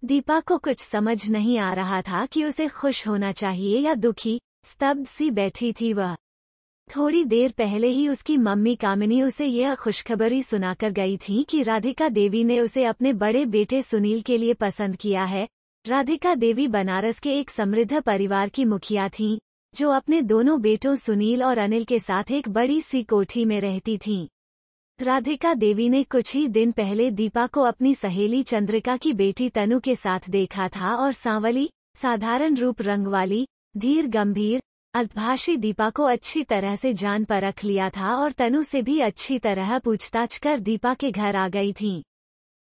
दीपा को कुछ समझ नहीं आ रहा था कि उसे खुश होना चाहिए या दुखी, स्तब्ध सी बैठी थी वह। थोड़ी देर पहले ही उसकी मम्मी कामिनी उसे यह खुशखबरी सुनाकर गई थी कि राधिका देवी ने उसे अपने बड़े बेटे सुनील के लिए पसंद किया है। राधिका देवी बनारस के एक समृद्ध परिवार की मुखिया थीं, जो अपने दोनों बेटों सुनील और अनिल के साथ एक बड़ी सी कोठी में रहती थीं। राधिका देवी ने कुछ ही दिन पहले दीपा को अपनी सहेली चंद्रिका की बेटी तनु के साथ देखा था और सांवली, साधारण रूप रंग वाली, धीर गंभीर, अल्पभाषी दीपा को अच्छी तरह से जान परख लिया था और तनु से भी अच्छी तरह पूछताछ कर दीपा के घर आ गई थीं।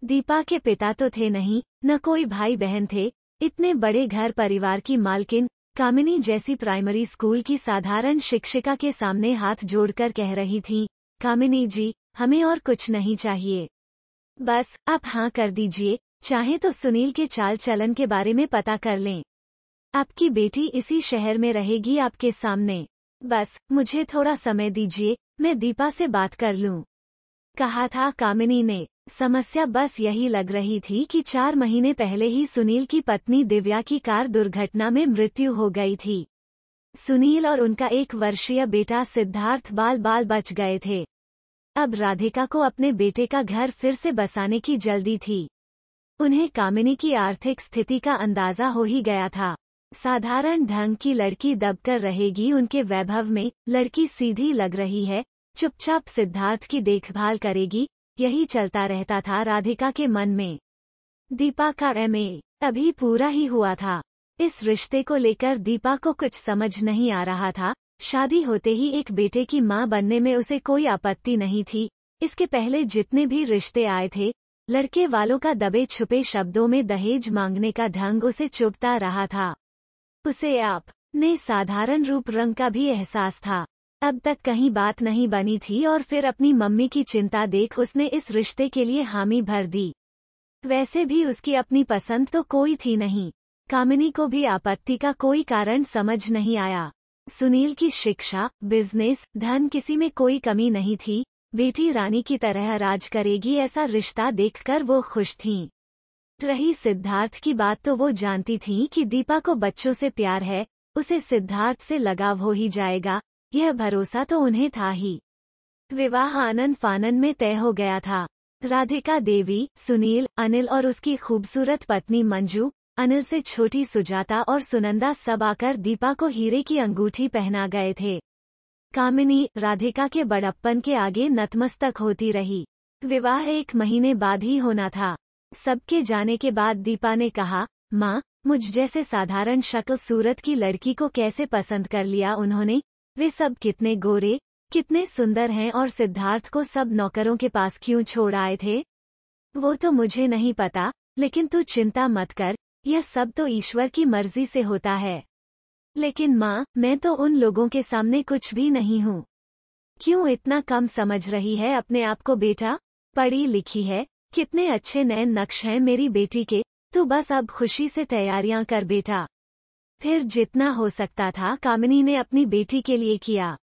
दीपा के पिता तो थे नहीं, न कोई भाई बहन थे। इतने बड़े घर परिवार की मालकिन कामिनी जैसी प्राइमरी स्कूल की साधारण शिक्षिका के सामने हाथ जोड़कर कह रही थी, कामिनी जी, हमें और कुछ नहीं चाहिए। बस आप हाँ कर दीजिए, चाहे तो सुनील के चाल चलन के बारे में पता कर लें। आपकी बेटी इसी शहर में रहेगी आपके सामने। बस मुझे थोड़ा समय दीजिए, मैं दीपा से बात कर लूं। कहा था कामिनी ने। समस्या बस यही लग रही थी कि 4 महीने पहले ही सुनील की पत्नी दिव्या की कार दुर्घटना में मृत्यु हो गई थी। सुनील और उनका 1 वर्षीय बेटा सिद्धार्थ बाल बाल बच गए थे। अब राधिका को अपने बेटे का घर फिर से बसाने की जल्दी थी। उन्हें कामिनी की आर्थिक स्थिति का अंदाजा हो ही गया था। साधारण ढंग की लड़की दबकर रहेगी उनके वैभव में, लड़की सीधी लग रही है, चुपचाप सिद्धार्थ की देखभाल करेगी, यही चलता रहता था राधिका के मन में। दीपा का एमए अभी पूरा ही हुआ था। इस रिश्ते को लेकर दीपा को कुछ समझ नहीं आ रहा था। शादी होते ही एक बेटे की मां बनने में उसे कोई आपत्ति नहीं थी। इसके पहले जितने भी रिश्ते आए थे, लड़के वालों का दबे छुपे शब्दों में दहेज मांगने का ढंग उसे चुभता रहा था। उसे अपने साधारण रूप रंग का भी एहसास था। अब तक कहीं बात नहीं बनी थी और फिर अपनी मम्मी की चिंता देख उसने इस रिश्ते के लिए हामी भर दी। वैसे भी उसकी अपनी पसंद तो कोई थी नहीं। कामिनी को भी आपत्ति का कोई कारण समझ नहीं आया। सुनील की शिक्षा, बिजनेस, धन, किसी में कोई कमी नहीं थी। बेटी रानी की तरह राज करेगी ऐसा रिश्ता देखकर वो खुश थीं। रही सिद्धार्थ की बात तो वो जानती थीं कि दीपा को बच्चों से प्यार है, उसे सिद्धार्थ से लगाव हो ही जाएगा, यह भरोसा तो उन्हें था ही। विवाह आनन फानन में तय हो गया था। राधिका देवी, सुनील, अनिल और उसकी खूबसूरत पत्नी मंजू, अनिल से छोटी सुजाता और सुनंदा सब आकर दीपा को हीरे की अंगूठी पहना गए थे। कामिनी राधिका के बड़प्पन के आगे नतमस्तक होती रही। विवाह 1 महीने बाद ही होना था। सबके जाने के बाद दीपा ने कहा, माँ, मुझ जैसे साधारण शक्ल सूरत की लड़की को कैसे पसंद कर लिया उन्होंने। वे सब कितने गोरे, कितने सुंदर हैं और सिद्धार्थ को सब नौकरों के पास क्यों छोड़ आए थे। वो तो मुझे नहीं पता, लेकिन तू चिंता मत कर, यह सब तो ईश्वर की मर्जी से होता है। लेकिन माँ, मैं तो उन लोगों के सामने कुछ भी नहीं हूँ। क्यों इतना कम समझ रही है अपने आप को बेटा? पढ़ी लिखी है, कितने अच्छे नैन नक्श हैं मेरी बेटी के, तू बस अब खुशी से तैयारियां कर बेटा। फिर जितना हो सकता था कामिनी ने अपनी बेटी के लिए किया।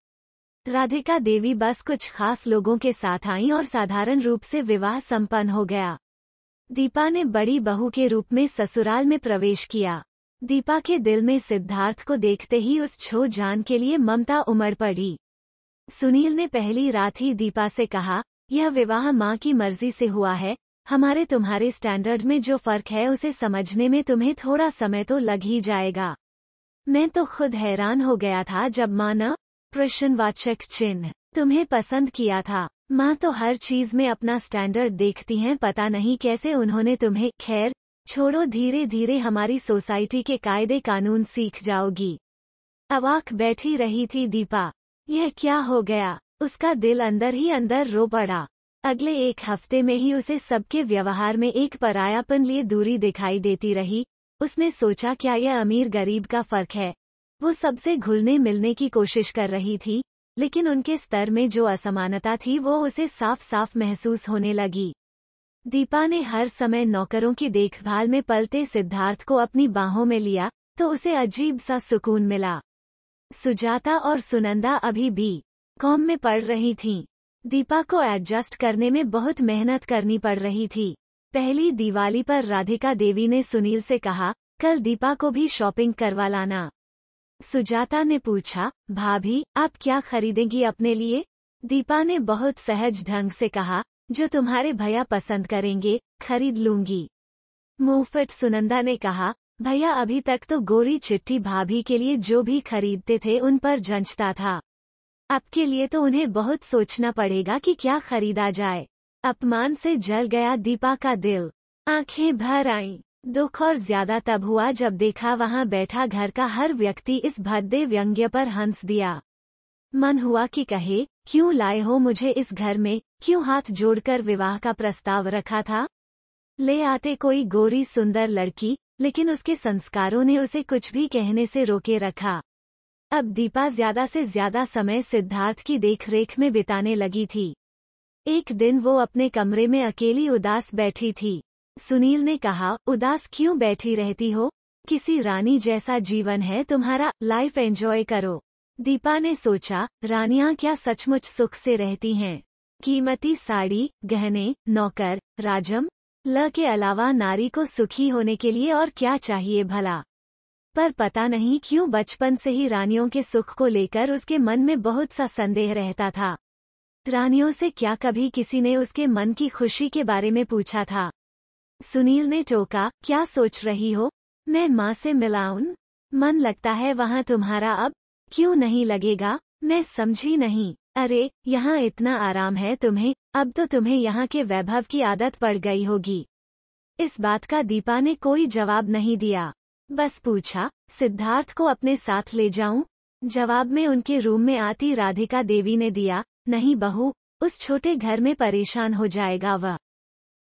राधिका देवी बस कुछ खास लोगों के साथ आईं और साधारण रूप से विवाह संपन्न हो गया। दीपा ने बड़ी बहू के रूप में ससुराल में प्रवेश किया। दीपा के दिल में सिद्धार्थ को देखते ही उस छो जान के लिए ममता उमड़ पड़ी। सुनील ने पहली रात ही दीपा से कहा, यह विवाह माँ की मर्जी से हुआ है, हमारे तुम्हारे स्टैंडर्ड में जो फर्क है उसे समझने में तुम्हें थोड़ा समय तो लग ही जाएगा। मैं तो खुद हैरान हो गया था जब माँ न प्रश्नवाचक चिन्ह तुम्हें पसंद किया था। माँ तो हर चीज में अपना स्टैंडर्ड देखती हैं, पता नहीं कैसे उन्होंने तुम्हें। खैर छोड़ो, धीरे धीरे हमारी सोसाइटी के कायदे कानून सीख जाओगी। अवाक बैठी रही थी दीपा। यह क्या हो गया? उसका दिल अंदर ही अंदर रो पड़ा। अगले 1 हफ्ते में ही उसे सबके व्यवहार में एक परायापन लिए दूरी दिखाई देती रही। उसने सोचा, क्या यह अमीर गरीब का फर्क है? वो सबसे घुलने मिलने की कोशिश कर रही थी, लेकिन उनके स्तर में जो असमानता थी वो उसे साफ साफ महसूस होने लगी। दीपा ने हर समय नौकरों की देखभाल में पलते सिद्धार्थ को अपनी बाहों में लिया तो उसे अजीब सा सुकून मिला। सुजाता और सुनंदा अभी भी कॉम में पढ़ रही थीं। दीपा को एडजस्ट करने में बहुत मेहनत करनी पड़ रही थी। पहली दिवाली पर राधिका देवी ने सुनील से कहा, कल दीपा को भी शॉपिंग करवा लाना। सुजाता ने पूछा, भाभी आप क्या खरीदेंगी अपने लिए? दीपा ने बहुत सहज ढंग से कहा, जो तुम्हारे भैया पसंद करेंगे खरीद लूंगी। मुंहफट सुनंदा ने कहा, भैया अभी तक तो गोरी चिट्ठी भाभी के लिए जो भी खरीदते थे उन पर जंचता था। अब के लिए तो उन्हें बहुत सोचना पड़ेगा कि क्या खरीदा जाए। अपमान से जल गया दीपा का दिल, आंखें भर आईं। दुख और ज्यादा तब हुआ जब देखा वहां बैठा घर का हर व्यक्ति इस भद्दे व्यंग्य पर हंस दिया। मन हुआ कि कहे, क्यों लाए हो मुझे इस घर में, क्यों हाथ जोड़कर विवाह का प्रस्ताव रखा था? ले आते कोई गोरी सुंदर लड़की, लेकिन उसके संस्कारों ने उसे कुछ भी कहने से रोके रखा। अब दीपा ज्यादा से ज्यादा समय सिद्धार्थ की देखरेख में बिताने लगी थी। एक दिन वो अपने कमरे में अकेली उदास बैठी थी। सुनील ने कहा, उदास क्यों बैठी रहती हो? किसी रानी जैसा जीवन है तुम्हारा, लाइफ एंजॉय करो। दीपा ने सोचा, रानियां क्या सचमुच सुख से रहती हैं? कीमती साड़ी, गहने, नौकर, राजम ल के अलावा नारी को सुखी होने के लिए और क्या चाहिए भला? पर पता नहीं क्यों बचपन से ही रानियों के सुख को लेकर उसके मन में बहुत सा संदेह रहता था। रानियों से क्या कभी किसी ने उसके मन की खुशी के बारे में पूछा था? सुनील ने टोका, क्या सोच रही हो? मैं माँ से मिलाऊं? मन लगता है वहाँ तुम्हारा अब? क्यों नहीं लगेगा? मैं समझी नहीं। अरे यहाँ इतना आराम है तुम्हें, अब तो तुम्हें यहाँ के वैभव की आदत पड़ गई होगी। इस बात का दीपा ने कोई जवाब नहीं दिया, बस पूछा, सिद्धार्थ को अपने साथ ले जाऊं? जवाब में उनके रूम में आती राधिका देवी ने दिया, नहीं बहू, उस छोटे घर में परेशान हो जाएगा वह।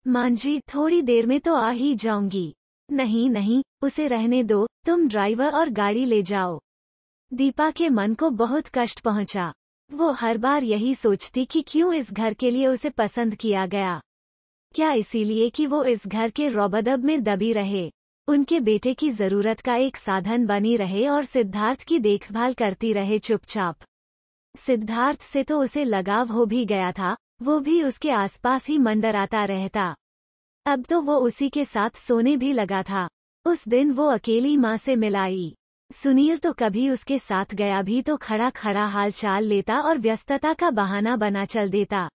मांझी थोड़ी देर में तो आ ही जाऊंगी। नहीं नहीं, उसे रहने दो, तुम ड्राइवर और गाड़ी ले जाओ। दीपा के मन को बहुत कष्ट पहुंचा। वो हर बार यही सोचती कि क्यों इस घर के लिए उसे पसंद किया गया। क्या इसीलिए कि वो इस घर के रौबदब में दबी रहे, उनके बेटे की जरूरत का एक साधन बनी रहे और सिद्धार्थ की देखभाल करती रहे चुपचाप। सिद्धार्थ से तो उसे लगाव हो भी गया था, वो भी उसके आसपास ही मंडराता रहता। अब तो वो उसी के साथ सोने भी लगा था। उस दिन वो अकेली माँ से मिलाई। सुनील तो कभी उसके साथ गया भी तो खड़ा खड़ा हाल चाल लेता और व्यस्तता का बहाना बना चल देता।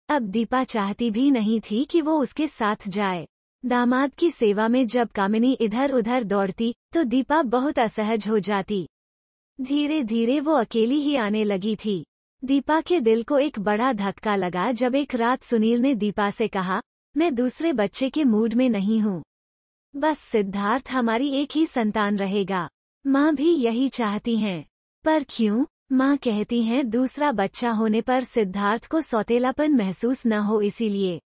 अब दीपा चाहती भी नहीं थी कि वो उसके साथ जाए। दामाद की सेवा में जब कामिनी इधर उधर दौड़ती तो दीपा बहुत असहज हो जाती। धीरे धीरे वो अकेली ही आने लगी थी। दीपा के दिल को एक बड़ा धक्का लगा जब एक रात सुनील ने दीपा से कहा, मैं दूसरे बच्चे के मूड में नहीं हूँ। बस सिद्धार्थ हमारी एक ही संतान रहेगा। माँ भी यही चाहती हैं। पर क्यों? माँ कहती हैं दूसरा बच्चा होने पर सिद्धार्थ को सौतेलापन महसूस न हो, इसीलिए।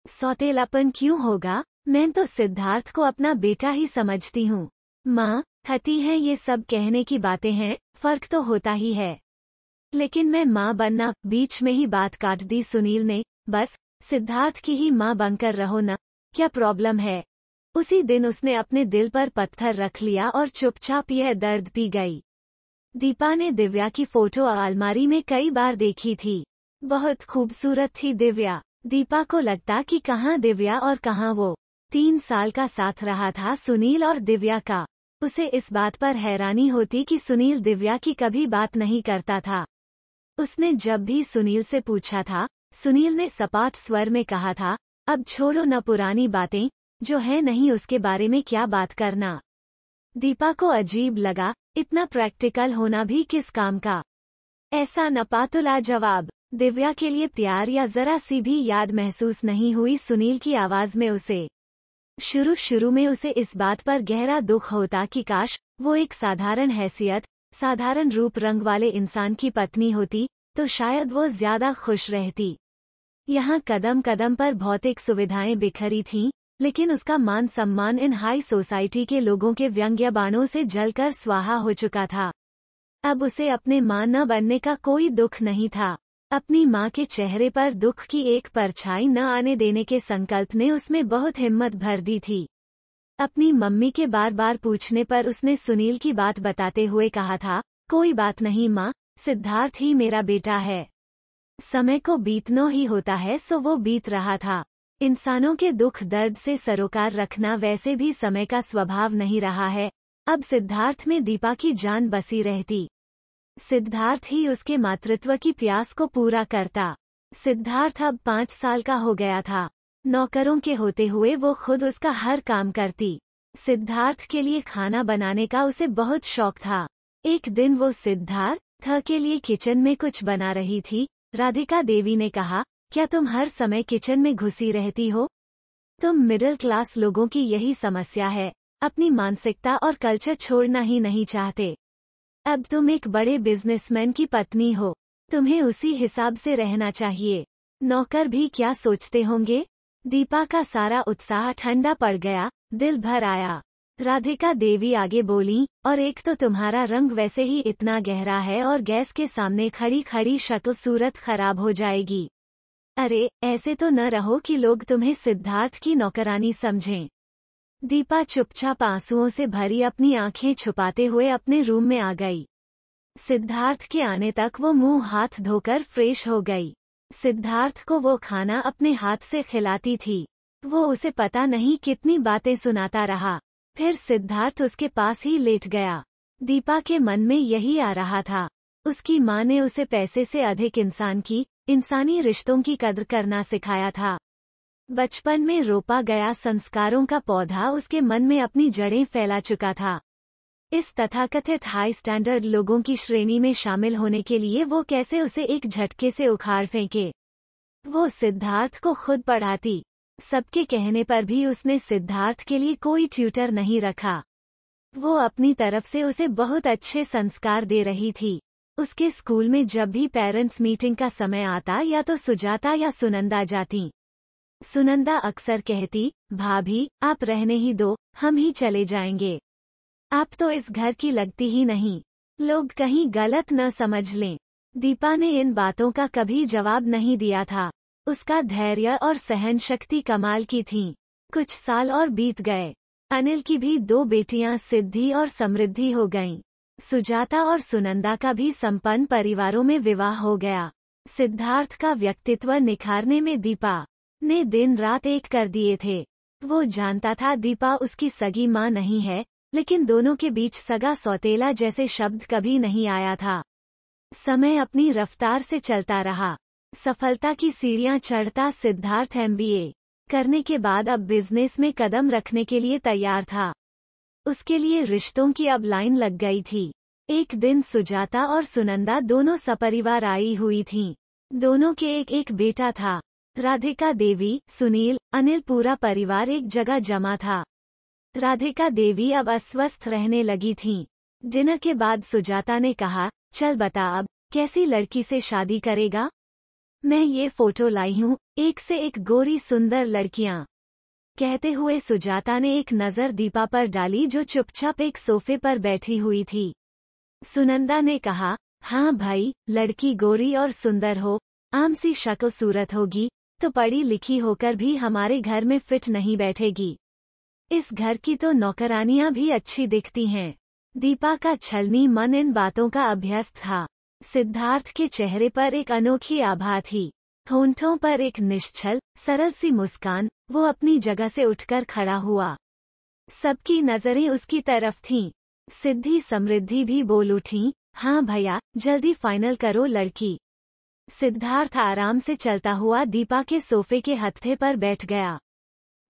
सौतेलापन क्यों होगा? मैं तो सिद्धार्थ को अपना बेटा ही समझती हूँ। माँ कहती हैं ये सब कहने की बातें हैं, फर्क तो होता ही है। लेकिन मैं माँ बनना, बीच में ही बात काट दी सुनील ने। बस सिद्धार्थ की ही माँ बनकर रहो न, क्या प्रॉब्लम है? उसी दिन उसने अपने दिल पर पत्थर रख लिया और चुपचाप यह दर्द पी गई। दीपा ने दिव्या की फोटो अलमारी में कई बार देखी थी। बहुत खूबसूरत थी दिव्या। दीपा को लगता कि कहाँ दिव्या और कहाँ वो। 3 साल का साथ रहा था सुनील और दिव्या का। उसे इस बात पर हैरानी होती कि सुनील दिव्या की कभी बात नहीं करता था। उसने जब भी सुनील से पूछा था, सुनील ने सपाट स्वर में कहा था, अब छोड़ो न पुरानी बातें, जो है नहीं उसके बारे में क्या बात करना। दीपा को अजीब लगा, इतना प्रैक्टिकल होना भी किस काम का। ऐसा नपातुला जवाब। दिव्या के लिए प्यार या जरा सी भी याद महसूस नहीं हुई सुनील की आवाज में उसे। शुरू में उसे इस बात पर गहरा दुख होता कि काश वो एक साधारण हैसियत, साधारण रूप रंग वाले इंसान की पत्नी होती, तो शायद वो ज्यादा खुश रहती। यहाँ कदम कदम पर भौतिक सुविधाएं बिखरी थीं, लेकिन उसका मान सम्मान इन हाई सोसाइटी के लोगों के व्यंग्य बाणों से जलकर स्वाहा हो चुका था। अब उसे अपने मां न बनने का कोई दुख नहीं था। अपनी मां के चेहरे पर दुख की एक परछाई न आने देने के संकल्प ने उसमें बहुत हिम्मत भर दी थी। अपनी मम्मी के बार बार पूछने पर उसने सुनील की बात बताते हुए कहा था, कोई बात नहीं माँ, सिद्धार्थ ही मेरा बेटा है। समय को बीतना ही होता है, सो वो बीत रहा था। इंसानों के दुख दर्द से सरोकार रखना वैसे भी समय का स्वभाव नहीं रहा है। अब सिद्धार्थ में दीपा की जान बसी रहती। सिद्धार्थ ही उसके मातृत्व की प्यास को पूरा करता। सिद्धार्थ अब 5 साल का हो गया था। नौकरों के होते हुए वो खुद उसका हर काम करती। सिद्धार्थ के लिए खाना बनाने का उसे बहुत शौक था। एक दिन वो सिद्धार्थ के लिए किचन में कुछ बना रही थी। राधिका देवी ने कहा, क्या तुम हर समय किचन में घुसी रहती हो? तुम मिडिल क्लास लोगों की यही समस्या है, अपनी मानसिकता और कल्चर छोड़ना ही नहीं चाहते। अब तुम एक बड़े बिजनेसमैन की पत्नी हो, तुम्हें उसी हिसाब से रहना चाहिए। नौकर भी क्या सोचते होंगे? दीपा का सारा उत्साह ठंडा पड़ गया, दिल भर आया। राधिका देवी आगे बोली, और एक तो तुम्हारा रंग वैसे ही इतना गहरा है और गैस के सामने खड़ी खड़ी शक्ल सूरत खराब हो जाएगी। अरे, ऐसे तो न रहो कि लोग तुम्हें सिद्धार्थ की नौकरानी समझें। दीपा चुपचाप आंसुओं से भरी अपनी आंखें छुपाते हुए अपने रूम में आ गई। सिद्धार्थ के आने तक वो मुंह हाथ धोकर फ्रेश हो गई। सिद्धार्थ को वो खाना अपने हाथ से खिलाती थी। वो उसे पता नहीं कितनी बातें सुनाता रहा। फिर सिद्धार्थ उसके पास ही लेट गया। दीपा के मन में यही आ रहा था। उसकी माँ ने उसे पैसे से अधिक इंसानी रिश्तों की कद्र करना सिखाया था। बचपन में रोपा गया संस्कारों का पौधा उसके मन में अपनी जड़ें फैला चुका था। इस तथाकथित हाई स्टैंडर्ड लोगों की श्रेणी में शामिल होने के लिए वो कैसे उसे एक झटके से उखाड़ फेंके। वो सिद्धार्थ को खुद पढ़ाती। सबके कहने पर भी उसने सिद्धार्थ के लिए कोई ट्यूटर नहीं रखा। वो अपनी तरफ से उसे बहुत अच्छे संस्कार दे रही थी। उसके स्कूल में जब भी पेरेंट्स मीटिंग का समय आता या तो सुजाता या सुनंदा जाती। सुनंदा अक्सर कहती, भाभी आप रहने ही दो, हम ही चले जाएंगे। आप तो इस घर की लगती ही नहीं, लोग कहीं गलत न समझ लें। दीपा ने इन बातों का कभी जवाब नहीं दिया था। उसका धैर्य और सहन शक्ति कमाल की थी। कुछ साल और बीत गए। अनिल की भी 2 बेटियां सिद्धि और समृद्धि हो गईं। सुजाता और सुनंदा का भी संपन्न परिवारों में विवाह हो गया। सिद्धार्थ का व्यक्तित्व निखारने में दीपा ने दिन रात एक कर दिए थे। वो जानता था दीपा उसकी सगी माँ नहीं है, लेकिन दोनों के बीच सगा सौतेला जैसे शब्द कभी नहीं आया था। समय अपनी रफ्तार से चलता रहा। सफलता की सीढ़ियां चढ़ता सिद्धार्थ MBA करने के बाद अब बिजनेस में कदम रखने के लिए तैयार था। उसके लिए रिश्तों की अब लाइन लग गई थी। एक दिन सुजाता और सुनंदा दोनों सपरिवार आई हुई थीं। दोनों के एक बेटा था। राधिका देवी, सुनील, अनिल पूरा परिवार एक जगह जमा था। राधिका देवी अब अस्वस्थ रहने लगी थीं। डिनर के बाद सुजाता ने कहा, चल बता अब कैसी लड़की से शादी करेगा? मैं ये फोटो लाई हूँ, एक से एक गोरी सुंदर लड़कियाँ। कहते हुए सुजाता ने एक नज़र दीपा पर डाली जो चुपचाप एक सोफे पर बैठी हुई थी। सुनंदा ने कहा, हाँ भाई, लड़की गोरी और सुंदर हो, आम सी शक्ल सूरत होगी, तो पढ़ी लिखी होकर भी हमारे घर में फिट नहीं बैठेगी। इस घर की तो नौकरानियां भी अच्छी दिखती हैं। दीपा का छलनी मन इन बातों का अभ्यस्त था। सिद्धार्थ के चेहरे पर एक अनोखी आभा थी। होंठों पर एक निश्चल, सरल सी मुस्कान। वो अपनी जगह से उठकर खड़ा हुआ। सबकी नजरें उसकी तरफ थीं। सिद्धि समृद्धि भी बोल उठी, हाँ भैया, जल्दी फाइनल करो लड़की। सिद्धार्थ आराम से चलता हुआ दीपा के सोफे के हत्थे पर बैठ गया।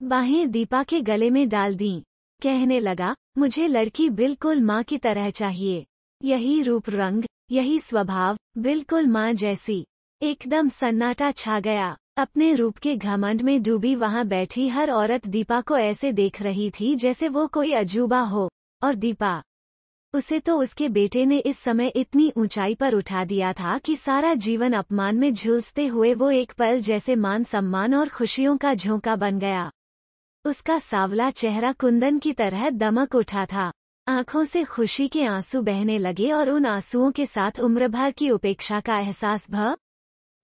बाहें दीपा के गले में डाल दीं। कहने लगा, मुझे लड़की बिल्कुल माँ की तरह चाहिए। यही रूप रंग, यही स्वभाव, बिल्कुल माँ जैसी। एकदम सन्नाटा छा गया। अपने रूप के घमंड में डूबी वहां बैठी हर औरत दीपा को ऐसे देख रही थी जैसे वो कोई अजूबा हो। और दीपा, उसे तो उसके बेटे ने इस समय इतनी ऊंचाई पर उठा दिया था कि सारा जीवन अपमान में झुलसते हुए वो एक पल जैसे मान सम्मान और खुशियों का झोंका बन गया। उसका सांवला चेहरा कुंदन की तरह दमक उठा था। आंखों से खुशी के आंसू बहने लगे और उन आंसुओं के साथ उम्र भर की उपेक्षा का एहसास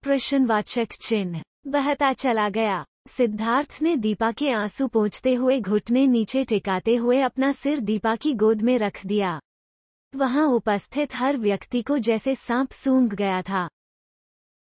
प्रश्नवाचक चिन्ह बहता चला गया। सिद्धार्थ ने दीपा के आंसू पोंछते हुए घुटने नीचे टिकाते हुए अपना सिर दीपा की गोद में रख दिया। वहां उपस्थित हर व्यक्ति को जैसे सांप सूंघ गया था।